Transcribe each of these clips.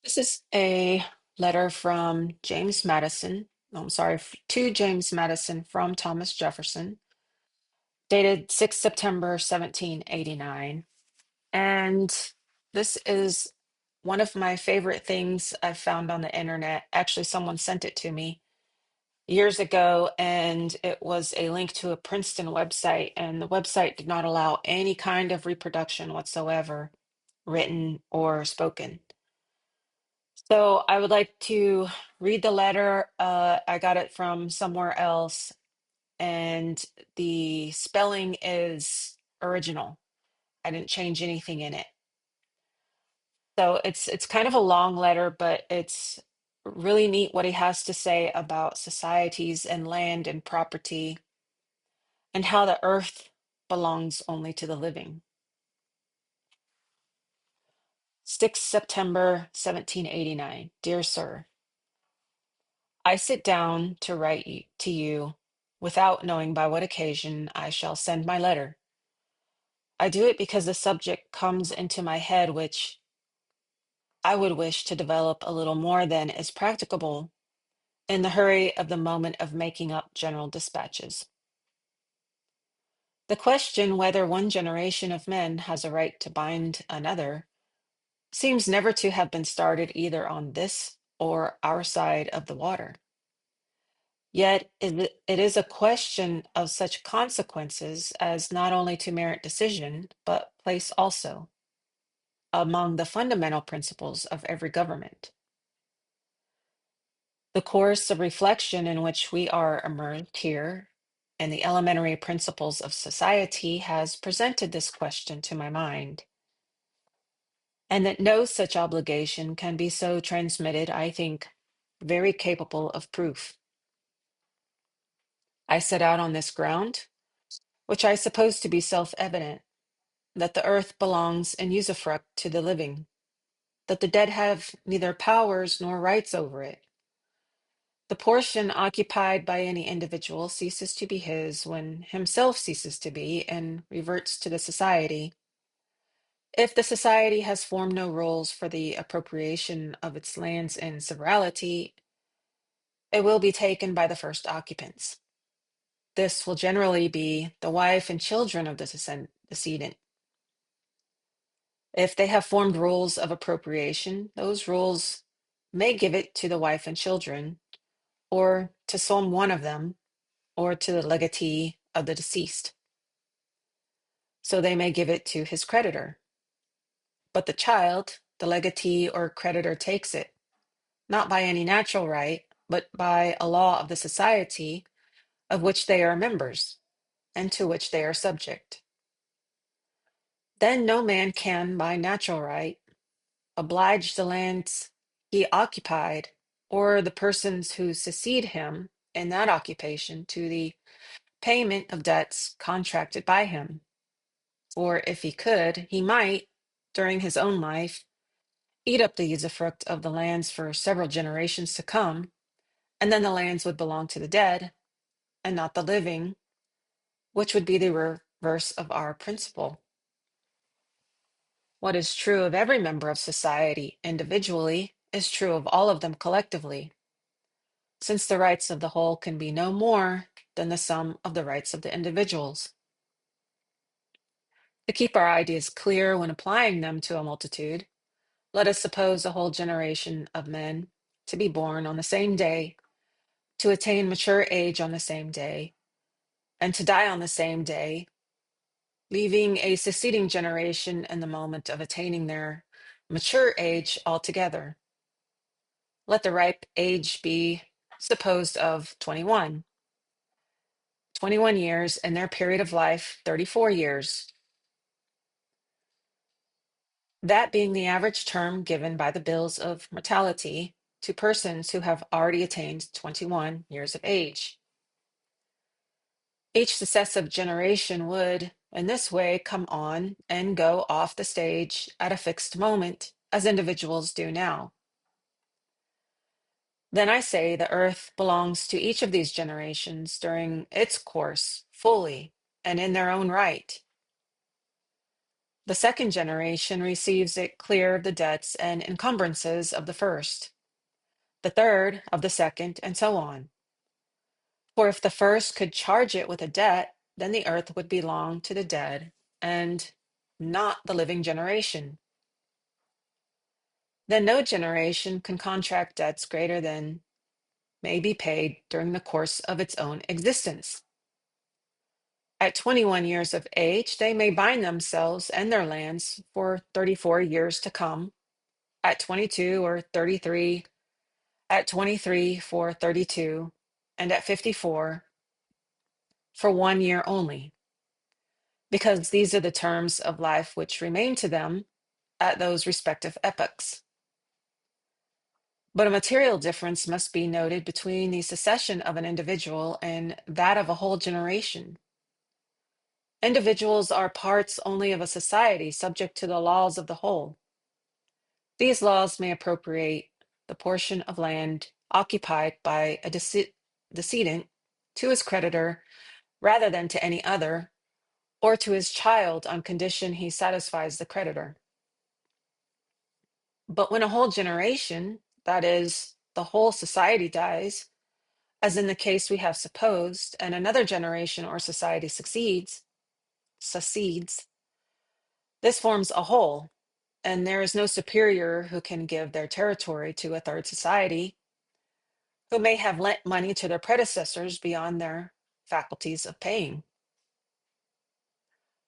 This is a letter from James Madison. No, I'm sorry, to James Madison from Thomas Jefferson, dated 6 September 1789. And this is one of my favorite things I've found on the internet. Actually, someone sent it to me years ago, and it was a link to a Princeton website, and the website did not allow any kind of reproduction whatsoever, written or spoken. So I would like to read the letter. I got it from somewhere else, and the spelling is original. I didn't change anything in it. So it's kind of a long letter, but it's really neat what he has to say about societies and land and property and how the earth belongs only to the living. 6 September 1789. Dear Sir, I sit down to write to you without knowing by what occasion I shall send my letter. I do it because the subject comes into my head, which I would wish to develop a little more than is practicable in the hurry of the moment of making up general dispatches. The question whether one generation of men has a right to bind another seems never to have been started either on this or our side of the water. Yet it is a question of such consequences as not only to merit decision, but place also among the fundamental principles of every government. The course of reflection in which we are immersed here and the elementary principles of society has presented this question to my mind, and that no such obligation can be so transmitted, I think, very capable of proof. I set out on this ground, which I suppose to be self-evident, that the earth belongs in usufruct to the living, that the dead have neither powers nor rights over it. The portion occupied by any individual ceases to be his when himself ceases to be and reverts to the society. If the society has formed no rules for the appropriation of its lands in severalty, it will be taken by the first occupants. This will generally be the wife and children of the decedent. If they have formed rules of appropriation, those rules may give it to the wife and children, or to some one of them, or to the legatee of the deceased. So they may give it to his creditor. But the child, the legatee or creditor takes it, not by any natural right, but by a law of the society of which they are members, and to which they are subject. Then no man can, by natural right, oblige the lands he occupied or the persons who succeed him in that occupation to the payment of debts contracted by him. Or if he could, he might, during his own life, eat up the usufruct of the lands for several generations to come, and then the lands would belong to the dead and not the living, which would be the reverse of our principle. What is true of every member of society individually is true of all of them collectively, since the rights of the whole can be no more than the sum of the rights of the individuals. To keep our ideas clear when applying them to a multitude, let us suppose a whole generation of men to be born on the same day, to attain mature age on the same day, and to die on the same day, leaving a succeeding generation in the moment of attaining their mature age altogether. Let the ripe age be supposed of 21. 21 years, and their period of life 34 years, that being the average term given by the bills of mortality to persons who have already attained 21 years of age. Each successive generation would, in this way, come on and go off the stage at a fixed moment, as individuals do now. Then I say the earth belongs to each of these generations during its course fully and in their own right. The second generation receives it clear of the debts and encumbrances of the first, the third of the second, and so on. For if the first could charge it with a debt, then the earth would belong to the dead and not the living generation. Then no generation can contract debts greater than may be paid during the course of its own existence. At 21 years of age, they may bind themselves and their lands for 34 years to come, at 22 or 33, at 23 for 32, and at 54 for 1 year only, because these are the terms of life which remain to them at those respective epochs. But a material difference must be noted between the succession of an individual and that of a whole generation. Individuals are parts only of a society subject to the laws of the whole. These laws may appropriate the portion of land occupied by a decedent to his creditor rather than to any other, or to his child on condition he satisfies the creditor. But when a whole generation, that is, the whole society dies, as in the case we have supposed, and another generation or society succeeds, this forms a whole, and there is no superior who can give their territory to a third society, who may have lent money to their predecessors beyond their faculties of paying.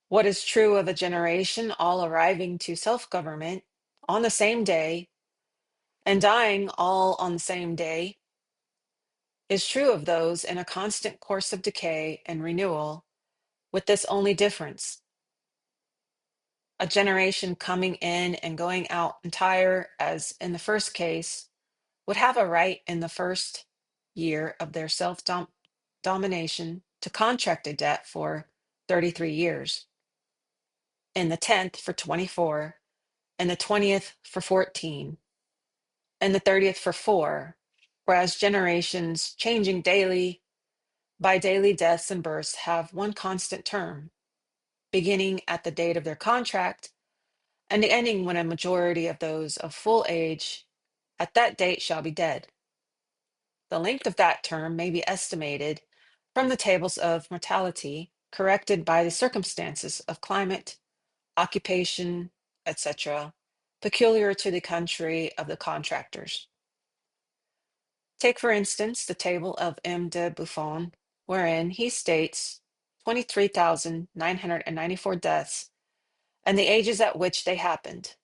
What is true of a generation all arriving to self-government on the same day and dying all on the same day is true of those in a constant course of decay and renewal, with this only difference: a generation coming in and going out entire, as in the first case, would have a right in the first year of their self-domination to contract a debt for 33 years, in the 10th for 24, and the 20th for 14, and the 30th for 4, whereas generations changing daily by daily deaths and births have one constant term, beginning at the date of their contract and ending when a majority of those of full age at that date shall be dead. The length of that term may be estimated from the tables of mortality, corrected by the circumstances of climate, occupation, etc., peculiar to the country of the contractors. Take, for instance, the table of M. de Buffon, wherein he states 23,994 deaths and the ages at which they happened.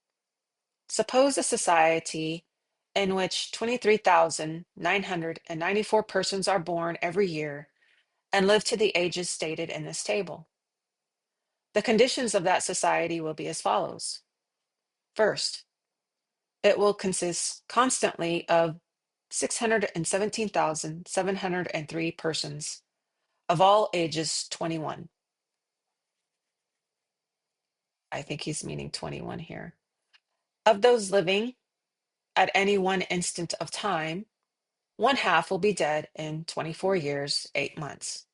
Suppose a society in which 23,994 persons are born every year and live to the ages stated in this table. The conditions of that society will be as follows. First, it will consist constantly of 617,703 persons of all ages 21. I think he's meaning 21 here. Of those living at any one instant of time, one half will be dead in 24 years, 8 months.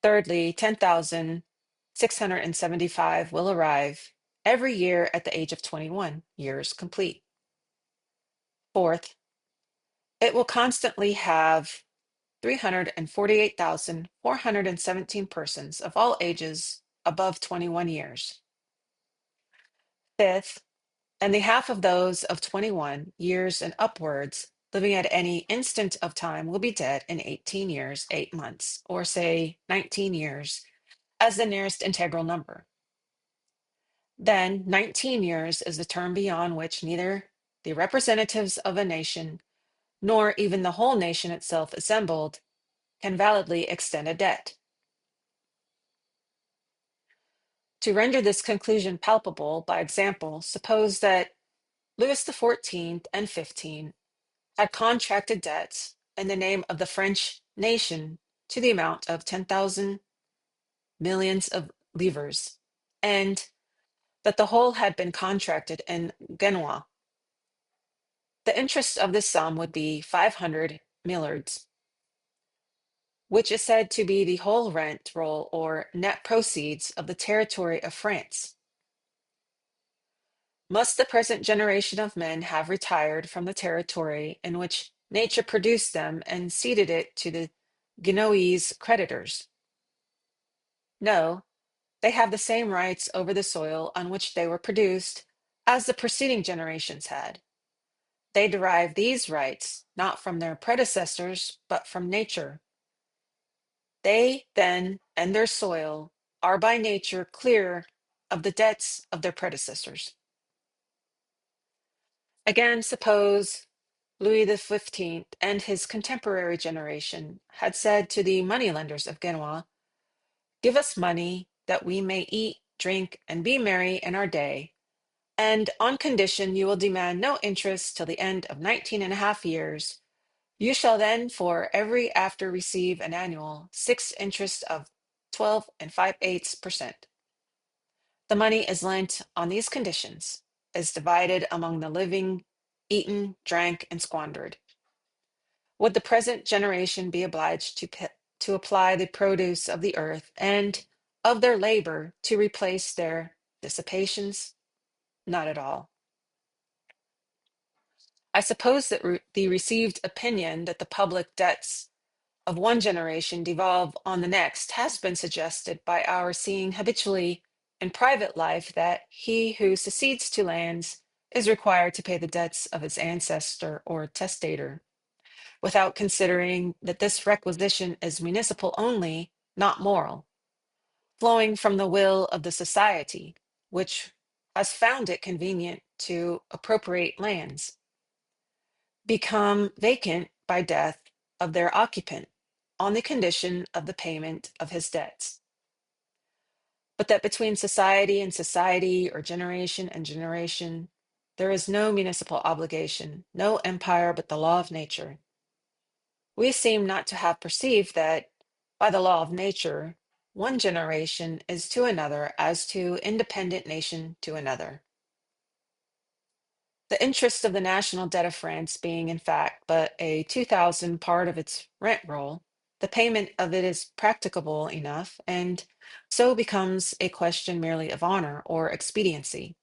Thirdly, 10,675 will arrive every year at the age of 21 years complete. Fourth, it will constantly have 348,417 persons of all ages above 21 years. Fifth, and the half of those of 21 years and upwards living at any instant of time will be dead in 18 years, 8 months, or say 19 years as the nearest integral number. Then 19 years is the term beyond which neither the representatives of a nation nor even the whole nation itself assembled can validly extend a debt. To render this conclusion palpable by example, suppose that Louis XIV and XV had contracted debts in the name of the French nation to the amount of 10,000 millions of livres, and that the whole had been contracted in Genoa. The interest of this sum would be 500 milliards. which is said to be the whole rent roll or net proceeds of the territory of France. Must the present generation of men have retired from the territory in which nature produced them and ceded it to the Genoese creditors? No, they have the same rights over the soil on which they were produced as the preceding generations had. They derive these rights not from their predecessors, but from nature. They, then, and their soil are by nature clear of the debts of their predecessors. Again, suppose Louis XV and his contemporary generation had said to the moneylenders of Genoa, "Give us money that we may eat, drink, and be merry in our day, and on condition you will demand no interest till the end of 19.5 years. You shall then for every after receive an annual 6 interest of 12 5/8%. The money is lent on these conditions, is divided among the living, eaten, drank, and squandered. Would the present generation be obliged to apply the produce of the earth and of their labor to replace their dissipations? Not at all. I suppose that the received opinion that the public debts of one generation devolve on the next has been suggested by our seeing habitually in private life that he who succeeds to lands is required to pay the debts of his ancestor or testator, without considering that this requisition is municipal only, not moral, flowing from the will of the society, which has found it convenient to appropriate lands, become vacant by death of their occupant, on the condition of the payment of his debts. But that between society and society, or generation and generation, there is no municipal obligation, no empire but the law of nature. We seem not to have perceived that, by the law of nature, one generation is to another as to independent nation to another. The interest of the national debt of France being in fact but a 2,000 part of its rent roll, the payment of it is practicable enough, and so becomes a question merely of honor or expediency.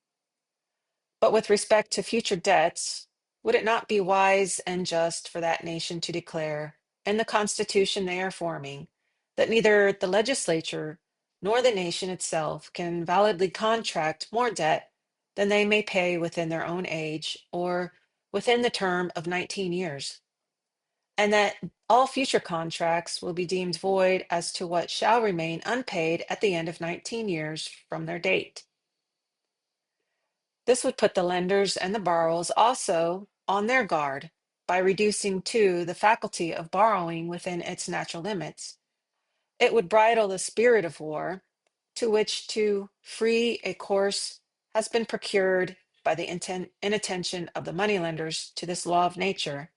But with respect to future debts, would it not be wise and just for that nation to declare, in the constitution they are forming, that neither the legislature nor the nation itself can validly contract more debt than they may pay within their own age or within the term of 19 years, and that all future contracts will be deemed void as to what shall remain unpaid at the end of 19 years from their date? This would put the lenders and the borrowers also on their guard by reducing to the faculty of borrowing within its natural limits. It would bridle the spirit of war, to which to free a course has been procured by the inattention of the moneylenders to this law of nature,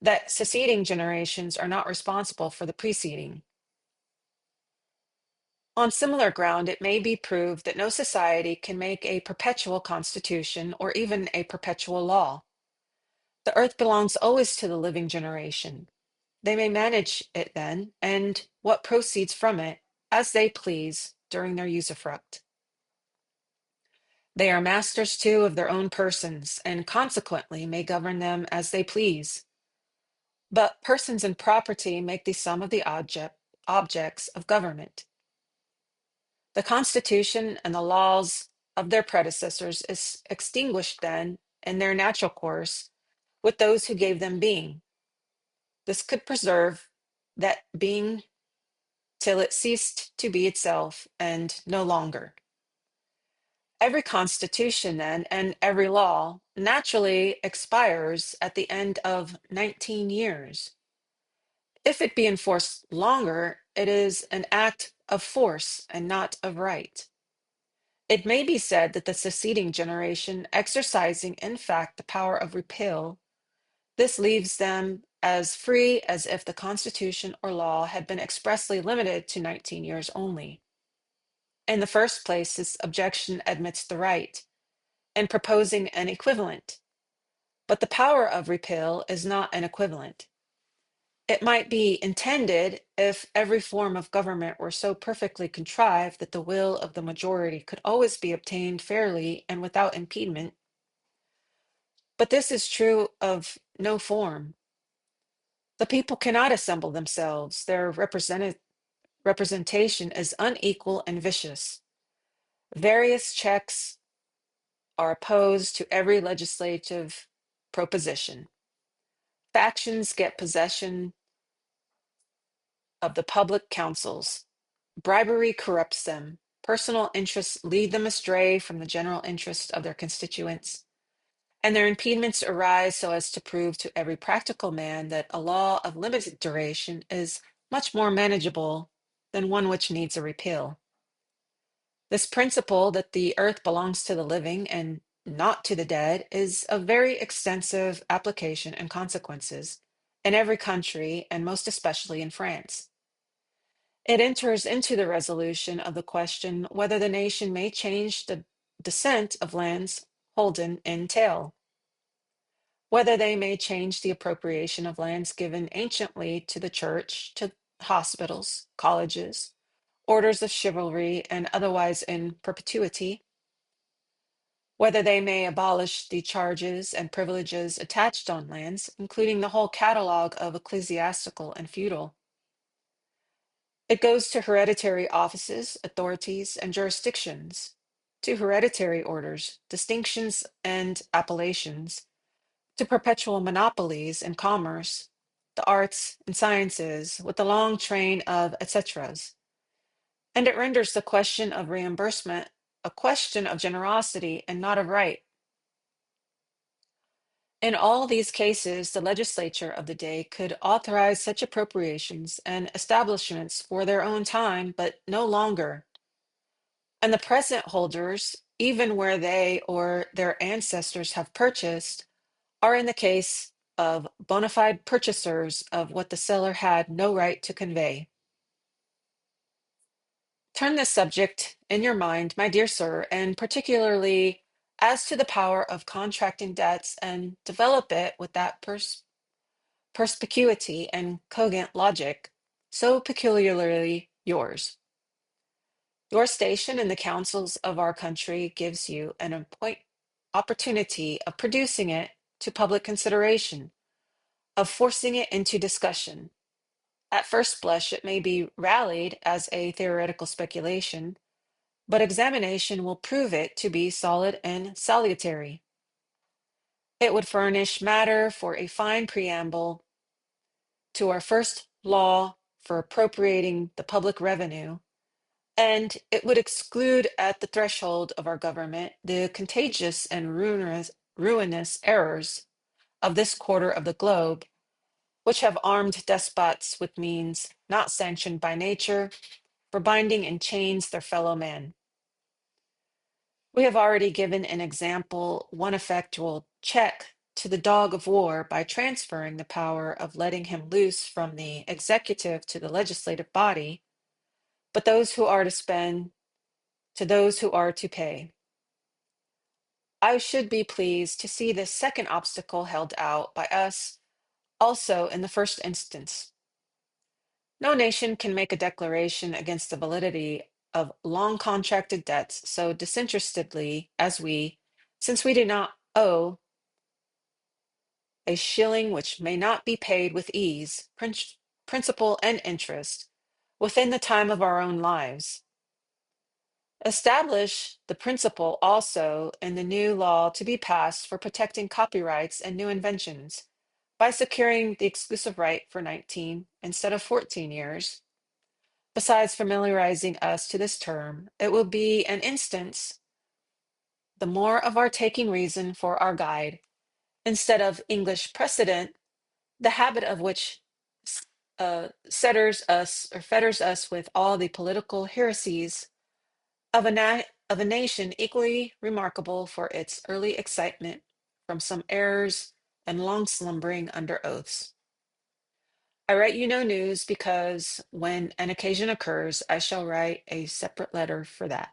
that succeeding generations are not responsible for the preceding. On similar ground, it may be proved that no society can make a perpetual constitution or even a perpetual law. The earth belongs always to the living generation. They may manage it then, and what proceeds from it, as they please during their usufruct. They are masters too of their own persons, and consequently may govern them as they please. But persons and property make the sum of the objects of government. The Constitution and the laws of their predecessors is extinguished then in their natural course with those who gave them being. This could preserve that being till it ceased to be itself and no longer. Every constitution then and every law naturally expires at the end of 19 years. If it be enforced longer, it is an act of force and not of right. It may be said that the succeeding generation, exercising in fact the power of repeal, this leaves them as free as if the Constitution or law had been expressly limited to 19 years only. In the first place, this objection admits the right in proposing an equivalent, but the power of repeal is not an equivalent. It might be intended if every form of government were so perfectly contrived that the will of the majority could always be obtained fairly and without impediment. But this is true of no form. The people cannot assemble themselves. Their representation is unequal and vicious. Various checks are opposed to every legislative proposition. Factions get possession of the public councils. Bribery corrupts them. Personal interests lead them astray from the general interest of their constituents, and their impediments arise so as to prove to every practical man that a law of limited duration is much more manageable than one which needs a repeal. This principle that the earth belongs to the living and not to the dead is of very extensive application and consequences in every country, and most especially in France. It enters into the resolution of the question whether the nation may change the descent of lands holden in tail, whether they may change the appropriation of lands given anciently to the church, to hospitals, colleges, orders of chivalry, and otherwise in perpetuity, whether they may abolish the charges and privileges attached on lands, including the whole catalogue of ecclesiastical and feudal. It goes to hereditary offices, authorities, and jurisdictions, to hereditary orders, distinctions, and appellations, to perpetual monopolies in commerce, the arts and sciences, with a long train of et ceteras. And it renders the question of reimbursement a question of generosity and not of right. In all these cases, the legislature of the day could authorize such appropriations and establishments for their own time, but no longer. And the present holders, even where they or their ancestors have purchased, are in the case of bona fide purchasers of what the seller had no right to convey. Turn this subject in your mind, my dear sir, and particularly as to the power of contracting debts, and develop it with that perspicuity and cogent logic so peculiarly yours. Your station in the councils of our country gives you an opportunity of producing it to public consideration, of forcing it into discussion. At first blush, it may be rallied as a theoretical speculation, but examination will prove it to be solid and salutary. It would furnish matter for a fine preamble to our first law for appropriating the public revenue, and it would exclude at the threshold of our government the contagious and ruinous errors of this quarter of the globe, which have armed despots with means not sanctioned by nature for binding in chains their fellow men. We have already given an example, one effectual check to the dog of war by transferring the power of letting him loose from the executive to the legislative body, but those who are to spend to those who are to pay. I should be pleased to see this second obstacle held out by us also in the first instance. No nation can make a declaration against the validity of long contracted debts so disinterestedly as we, since we do not owe a shilling which may not be paid with ease, principal and interest, within the time of our own lives. Establish the principle also in the new law to be passed for protecting copyrights and new inventions by securing the exclusive right for 19 instead of 14 years. Besides familiarizing us to this term, it will be an instance the more of our taking reason for our guide, instead of English precedent, the habit of which fetters us with all the political heresies of a nation equally remarkable for its early excitement from some errors and long slumbering under oaths. I write you no news because when an occasion occurs, I shall write a separate letter for that.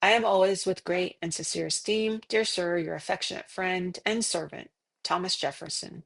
I am always with great and sincere esteem, dear sir, your affectionate friend and servant, Thomas Jefferson.